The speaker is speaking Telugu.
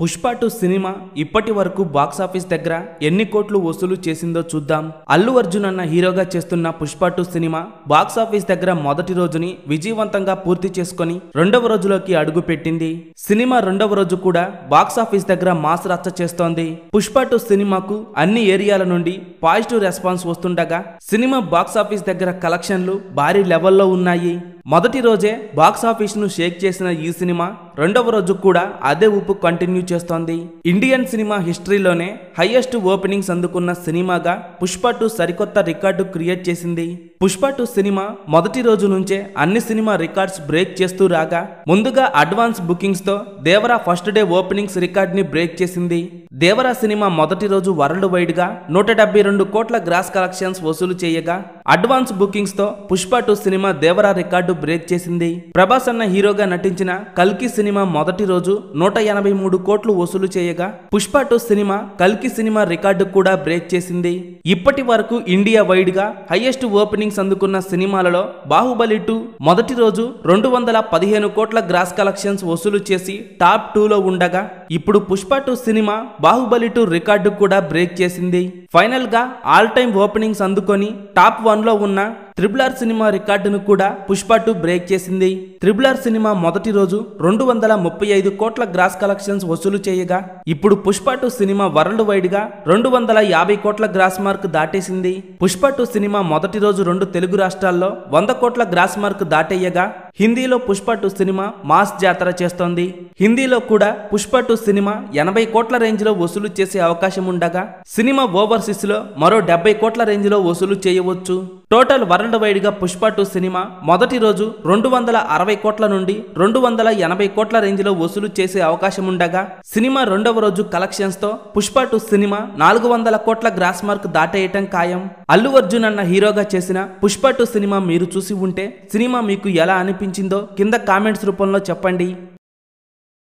పుష్ప 2 సినిమా ఇప్పటి వరకు బాక్సాఫీస్ దగ్గర ఎన్ని కోట్లు వసూలు చేసిందో చూద్దాం. అల్లు అర్జున్ అన్న హీరోగా చేస్తున్న పుష్ప 2 సినిమా బాక్సాఫీస్ దగ్గర మొదటి రోజుని విజయవంతంగా పూర్తి చేసుకొని రెండవ రోజులోకి అడుగు పెట్టింది. సినిమా రెండవ రోజు కూడా బాక్సాఫీస్ దగ్గర మాస్ రచ్చ చేస్తోంది. పుష్ప 2 సినిమాకు అన్ని ఏరియాల నుండి పాజిటివ్ రెస్పాన్స్ వస్తుండగా సినిమా బాక్సాఫీస్ దగ్గర కలెక్షన్లు భారీ లెవెల్లో ఉన్నాయి. మొదటి రోజే బాక్సాఫీస్ ను షేక్ చేసిన ఈ సినిమా రెండవ రోజు కూడా అదే ఊపు కంటిన్యూ చేస్తోంది. ఇండియన్ సినిమా హిస్టరీలోనే హైయెస్ట్ ఓపెనింగ్స్ అందుకున్న సినిమాగా పుష్ప 2 సరికొత్త రికార్డు క్రియేట్ చేసింది. పుష్ప 2 సినిమా మొదటి రోజు నుంచే అన్ని సినిమా రికార్డ్స్ బ్రేక్ చేస్తూ రాగా ముందుగా అడ్వాన్స్ బుకింగ్స్ తో Devara first day openings record ని బ్రేక్ చేసింది. దేవరా సినిమా మొదటి రోజు వరల్డ్ వైడ్ గా 172 కోట్ల గ్రాస్ కలెక్షన్స్ వసూలు చేయగా అడ్వాన్స్ బుకింగ్స్ తో Pushpa 2 cinema Devara record break చేసింది. ప్రభాస్ అన్న హీరోగా నటించిన కల్కి సినిమా మొదటి రోజు 183 కోట్లు వసూలు చేయగా పుష్ప 2 సినిమా కల్కి సినిమా రికార్డు కూడా బ్రేక్ చేసింది. ఇప్పటి వరకు ఇండియా వైడ్ గా హైయెస్ట్ ఓపెనింగ్స్ అందుకున్న సినిమాలలో బాహుబలి 2 మొదటి రోజు 215 కోట్ల గ్రాస్ కలెక్షన్స్ వసూలు చేసి టాప్ 2 లో ఉండగా ఇప్పుడు పుష్ప 2 సినిమా బాహుబలి 2 రికార్డు కూడా బ్రేక్ చేసింది. ఫైనల్ గా ఆల్ టైమ్ ఓపెనింగ్స్ అందుకొని టాప్ 1 లో ఉన్న RRR సినిమా రికార్డును కూడా పుష్ప 2 బ్రేక్ చేసింది. RRR సినిమా మొదటి రోజు 235 కోట్ల గ్రాస్ కలెక్షన్స్ వసూలు చేయగా ఇప్పుడు పుష్ప 2 సినిమా వరల్డ్ వైడ్ గా 250 కోట్ల గ్రాస్ మార్క్ దాటేసింది. పుష్ప 2 సినిమా మొదటి రోజు 2 తెలుగు రాష్ట్రాల్లో 100 కోట్ల గ్రాస్ మార్క్ దాటేయగా హిందీలో పుష్ప 2 సినిమా మాస్ జాతర చేస్తోంది. హిందీలో కూడా పుష్ప 2 సినిమా 80 కోట్ల రేంజ్ లో వసూలు చేసే అవకాశం ఉండగా సినిమా ఓవర్సీస్ లో మరో 70 కోట్ల రేంజ్ లో వసూలు చేయవచ్చు. టోటల్ వరల్డ్ వైడ్ గా పుష్ప 2 సినిమా మొదటి రోజు 260 కోట్ల నుండి 280 కోట్ల రేంజ్ లో వసూలు చేసే అవకాశం ఉండగా సినిమా రెండవ రోజు కలెక్షన్స్ తో పుష్ప 2 సినిమా 400 కోట్ల గ్రాస్ మార్క్ దాటేయటం ఖాయం. అల్లు అర్జున్ అన్న హీరోగా చేసిన పుష్ప 2 సినిమా మీరు చూసి ఉంటే సినిమా మీకు ఎలా అనిపించిందో కింద కామెంట్స్ రూపంలో చెప్పండి.